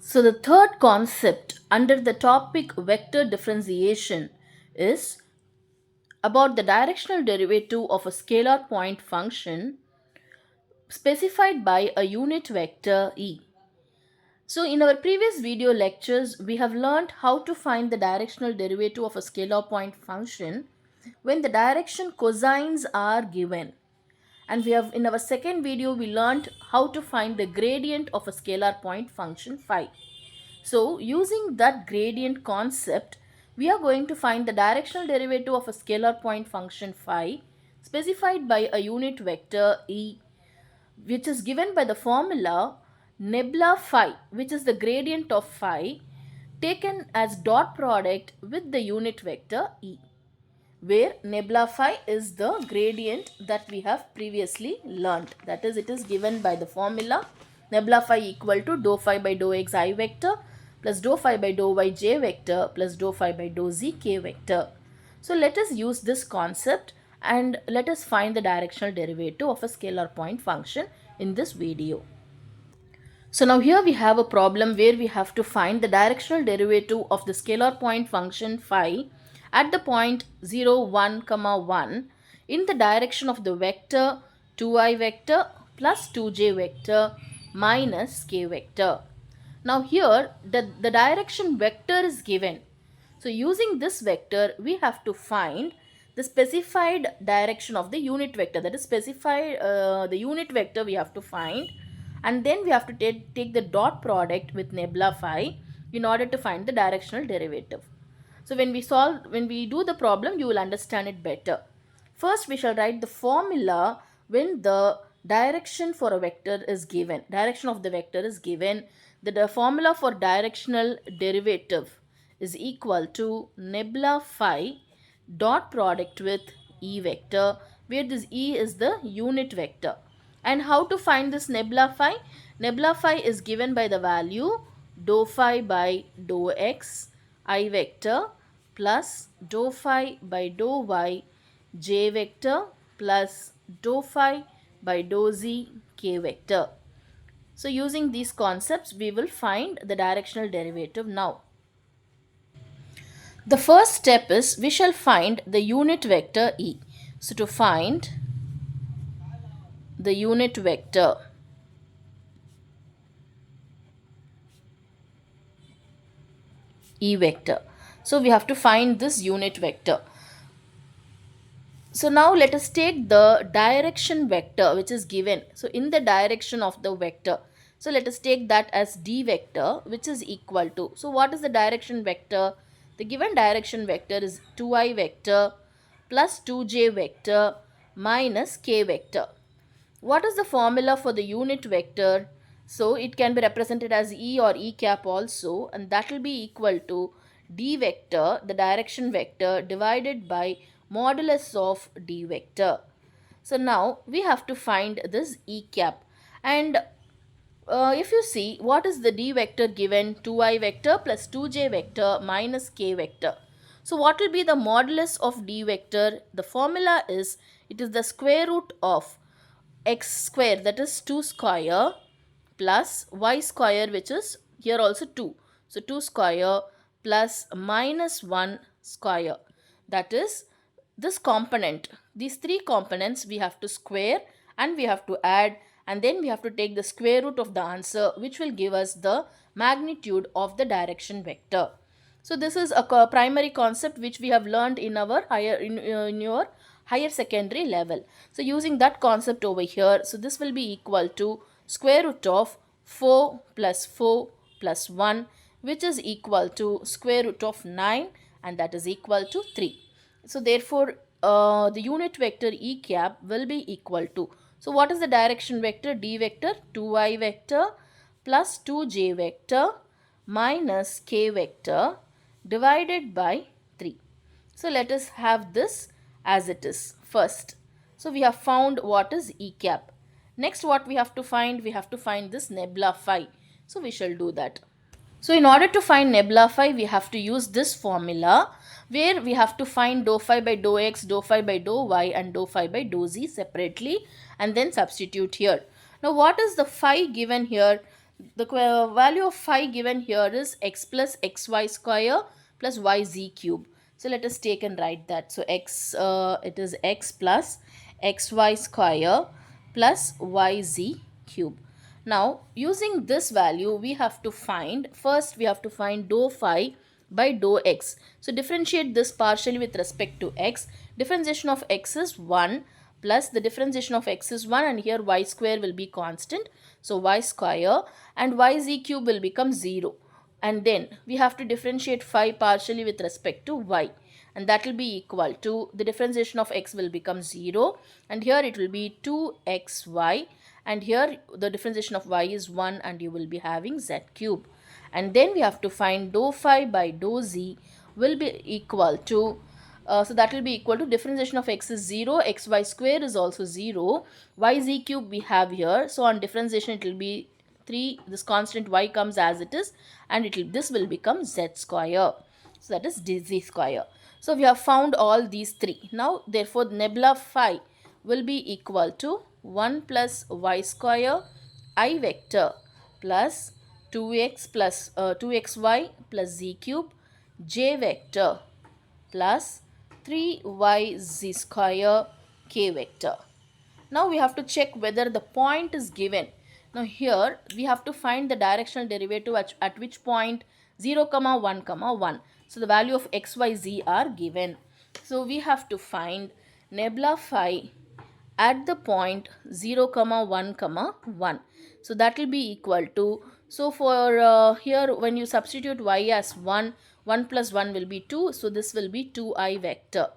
So, the third concept under the topic vector differentiation is about the directional derivative of a scalar point function specified by a unit vector e. So, in our previous video lectures, we have learned how to find the directional derivative of a scalar point function when the direction cosines are given. And we have in our second video we learned how to find the gradient of a scalar point function phi. So, using that gradient concept, we are going to find the directional derivative of a scalar point function phi specified by a unit vector e, which is given by the formula nebula phi, which is the gradient of phi taken as dot product with the unit vector e, where nebula phi is the gradient that we have previously learnt. That is, it is given by the formula nebula phi equal to dou phi by dou x I vector plus dou phi by dou y j vector plus dou phi by dou z k vector. So let us use this concept and let us find the directional derivative of a scalar point function in this video. So now here we have a problem where we have to find the directional derivative of the scalar point function phi at the point 0, 1, 1 in the direction of the vector 2i vector plus 2j vector minus k vector. Now here the direction vector is given. So using this vector we have to find the specified direction of the unit vector, that is specified the unit vector we have to find, and then we have to take the dot product with nebula phi in order to find the directional derivative. So when we do the problem, you will understand it better. First we shall write the formula when the direction for a vector is given. Direction of the vector is given. The formula for directional derivative is equal to nebula phi dot product with e vector, where this e is the unit vector. And how to find this nebula phi? Nebula phi is given by the value dou phi by dou x I vector plus dou phi by dou y j vector plus dou phi by dou z k vector. So using these concepts we will find the directional derivative now. The first step is we shall find the unit vector e. So to find the unit vector e vector, so we have to find this unit vector. So now let us take the direction vector which is given. So in the direction of the vector, so let us take that as d vector, which is equal to, so what is the direction vector? The given direction vector is 2i vector plus 2j vector minus k vector. What is the formula for the unit vector? So it can be represented as e or e cap also, and that will be equal to d vector, the direction vector, divided by modulus of d vector. So now we have to find this e cap, and if you see what is the d vector given, 2i vector plus 2j vector minus k vector. So what will be the modulus of d vector? The formula is, it is the square root of x square, that is 2 square, plus y square, which is here also 2. So 2 square plus minus 1 square, that is this component. These three components we have to square and we have to add, and then we have to take the square root of the answer, which will give us the magnitude of the direction vector. So this is a primary concept which we have learned in our in your higher secondary level. So using that concept over here, so this will be equal to square root of 4 plus 1, which is equal to square root of 9, and that is equal to 3. So therefore the unit vector e cap will be equal to, so what is the direction vector? D vector 2i vector plus 2j vector minus k vector divided by 3. So let us have this as it is first. So we have found what is e cap. Next what we have to find? We have to find this nebula phi. So we shall do that. So in order to find nebula phi, we have to use this formula where we have to find dou phi by dou x, dou phi by dou y and dou phi by dou z separately and then substitute here. Now what is the phi given here? The value of phi given here is x plus xy square plus yz cube. So let us take and write that. So it is x plus xy square plus yz cube. Now using this value we have to find, first we have to find dou phi by dou x. So differentiate this partially with respect to x. Differentiation of x is 1 plus the differentiation of x is 1, and here y square will be constant. So y square and yz cube will become 0. And then we have to differentiate phi partially with respect to y, and that will be equal to, the differentiation of x will become 0, and here it will be 2xy, and here the differentiation of y is 1, and you will be having z cube. And then we have to find dou phi by dou z will be equal to, so that will be equal to, differentiation of x is 0, xy square is also 0, yz cube we have here. So on differentiation it will be 3, this constant y comes as it is, and this will become z square. So that is z square. So we have found all these three. Now therefore nebula phi will be equal to 1 plus y square I vector plus 2x plus 2xy plus z cube j vector plus 3yz square k vector. Now we have to check whether the point is given. Now here we have to find the directional derivative at which point 0 comma 1 comma 1. So the value of x y z are given. So we have to find nebula phi at the point 0 comma 1 comma 1. So that will be equal to, so for here when you substitute y as 1, 1 plus 1 will be 2, so this will be 2I vector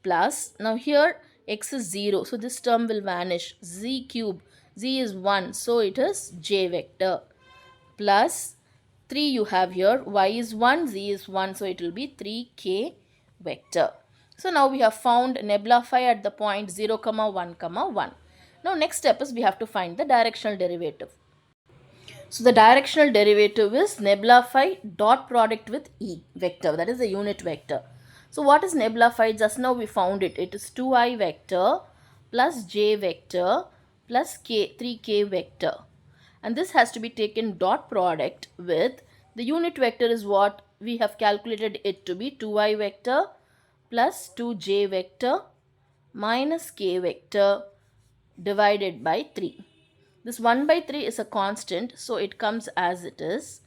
plus, now here x is 0, so this term will vanish, z cube, z is 1, so it is j vector plus 3 you have here, y is 1, z is 1, so it will be 3k vector. So now we have found nebula phi at the point 0 comma 1 comma 1. Now next step is we have to find the directional derivative. So the directional derivative is nebula phi dot product with E vector, that is the unit vector. So what is nebula phi? Just now we found it. It is 2I vector plus j vector plus 3k vector. And this has to be taken dot product with, the unit vector is what we have calculated it to be, 2I vector plus 2j vector minus k vector divided by 3. This 1 by 3 is a constant, so it comes as it is.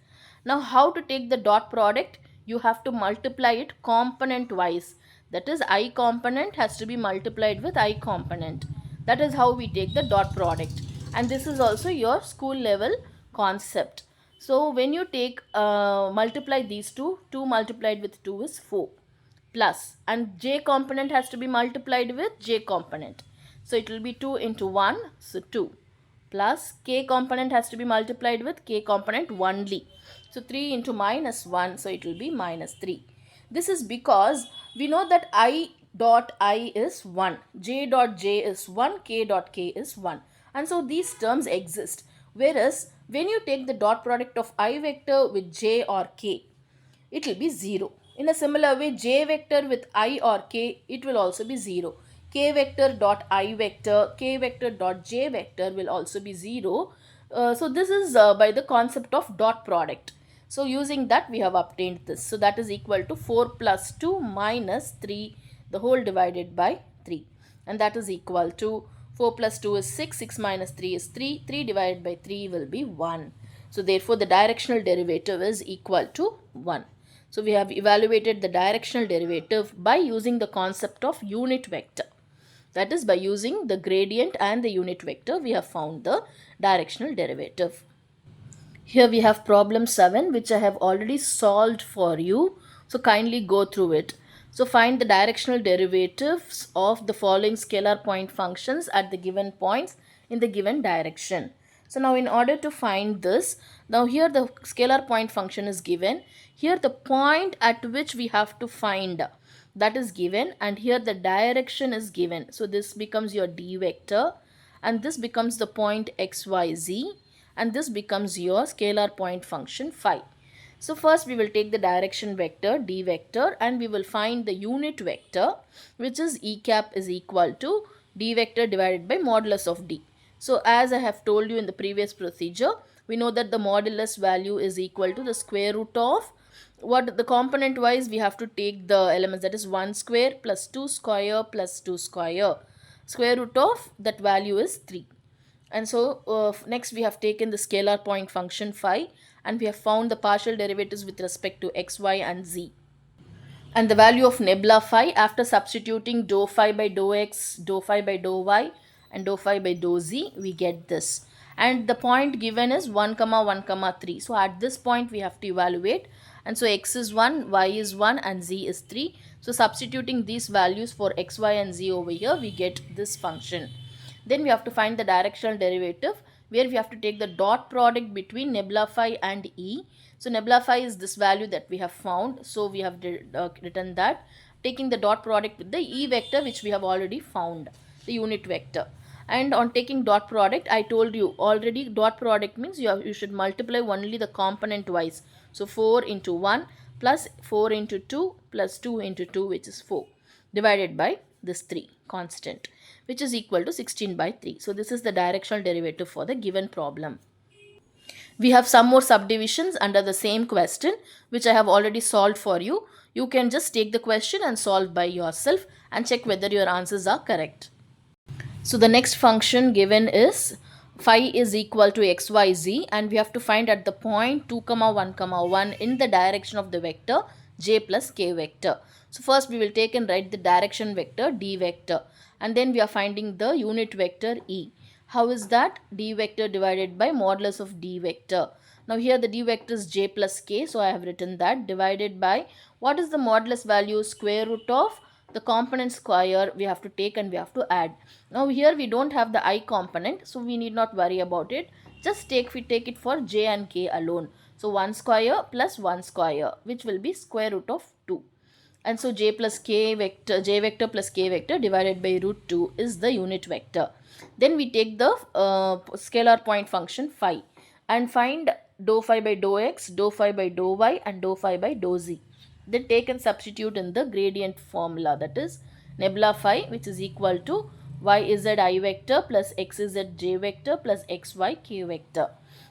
Now how to take the dot product? You have to multiply it component wise. That is, I component has to be multiplied with I component. That is how we take the dot product. And this is also your school level concept. So when you take multiply these two, 2 multiplied with 2 is 4 plus, and j component has to be multiplied with j component. So it will be 2 into 1, so 2 plus k component has to be multiplied with k component only. So 3 into minus 1, so it will be minus 3. This is because we know that I dot I is 1, j dot j is 1, k dot k is 1. And so these terms exist. Whereas when you take the dot product of I vector with j or k, it will be 0. In a similar way, j vector with I or k, it will also be 0. K vector dot I vector, k vector dot j vector will also be 0. So this is by the concept of dot product. So using that we have obtained this. So that is equal to 4 plus 2 minus 3, the whole divided by 3. And that is equal to 4 plus 2 is 6, 6 minus 3 is 3, 3 divided by 3 will be 1. So therefore the directional derivative is equal to 1. So we have evaluated the directional derivative by using the concept of unit vector. That is, by using the gradient and the unit vector, we have found the directional derivative. Here we have problem 7, which I have already solved for you. So kindly go through it. So find the directional derivatives of the following scalar point functions at the given points in the given direction. So now in order to find this, now here the scalar point function is given. Here the point at which we have to find, that is given, and here the direction is given. So this becomes your d vector, and this becomes the point xyz, and this becomes your scalar point function phi. So first we will take the direction vector d vector, and we will find the unit vector, which is e cap is equal to d vector divided by modulus of d. So as I have told you in the previous procedure, We know that the modulus value is equal to the square root of what the component wise we have to take the elements, that is 1 square plus 2 square plus 2 square. Square root of that value is 3. And so next we have taken the scalar point function phi, and we have found the partial derivatives with respect to x, y and z. And the value of nebula phi after substituting dou phi by dou x, dou phi by dou y and dou phi by dou z, we get this. And the point given is 1 comma 1 comma 3. So at this point we have to evaluate, and so x is 1, y is 1 and z is 3. So substituting these values for x, y and z over here, we get this function. Then we have to find the directional derivative, where we have to take the dot product between nebula phi and e. So nebula phi is this value that we have found. So we have written that, taking the dot product with the e vector which we have already found, the unit vector. And on taking dot product, I told you already, dot product means you should multiply only the component wise. So 4 into 1 plus 4 into 2 plus 2 into 2, which is 4, divided by this 3 constant, which is equal to 16 by 3. So this is the directional derivative for the given problem. We have some more subdivisions under the same question, which I have already solved for you. You can just take the question and solve by yourself and check whether your answers are correct. So the next function given is phi is equal to xyz, and we have to find at the point 2 comma 1 comma 1 in the direction of the vector j plus k vector. So first we will take and write the direction vector d vector, and then we are finding the unit vector e. How is that? D vector divided by modulus of d vector. Now here the d vector is j plus k, so I have written that, divided by what is the modulus value? Square root of the component square we have to take and we have to add. Now here we don't have the I component, so we need not worry about it. Just we take it for j and k alone. So 1 square plus 1 square, which will be square root of 2. And so j plus k vector, j vector plus k vector divided by root 2 is the unit vector. Then we take the scalar point function phi and find dou phi by dou x, dou phi by dou y and dou phi by dou z. Then take and substitute in the gradient formula, that is nebula phi, which is equal to yz I vector plus xz j vector plus xy k vector.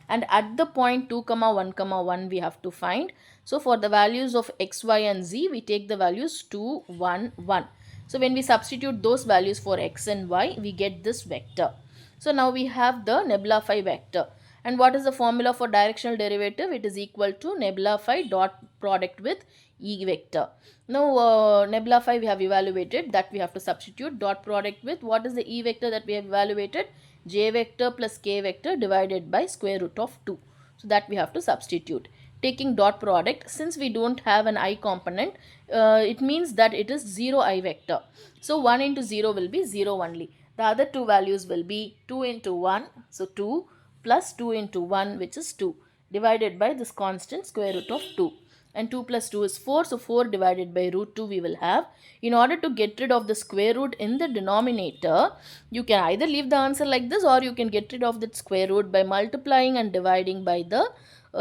And at the point 2 comma 1 comma 1 we have to find. So for the values of x, y and z, we take the values 2, 1, 1. So when we substitute those values for x and y, we get this vector. So now we have the nebula phi vector. And what is the formula for directional derivative? It is equal to nebula phi dot product with e vector. Now nebula phi we have evaluated, that we have to substitute dot product with what is the e vector that we have evaluated? J vector plus k vector divided by square root of 2. So that we have to substitute. Taking dot product, since we don't have an I component, it means that it is 0 I vector. So 1 into 0 will be 0 only. The other two values will be 2 into 1, so 2 plus 2 into 1, which is 2, divided by this constant square root of 2. And 2 plus 2 is 4, so 4 divided by root 2 we will have. In order to get rid of the square root in the denominator, you can either leave the answer like this, or you can get rid of that square root by multiplying and dividing by the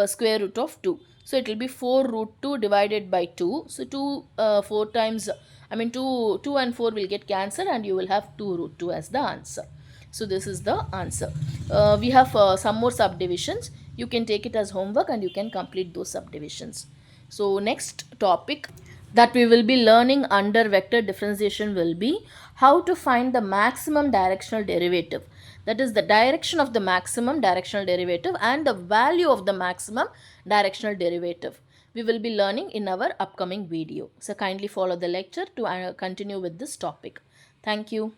square root of 2. So it will be 4 root 2 divided by 2. So 4 times, 2 and 4 will get cancelled, and you will have 2 root 2 as the answer. So this is the answer. We have some more subdivisions. You can take it as homework and you can complete those subdivisions. So next topic that we will be learning under vector differentiation will be how to find the maximum directional derivative. That is the direction of the maximum directional derivative and the value of the maximum directional derivative. We will be learning in our upcoming video. So kindly follow the lecture to continue with this topic. Thank you.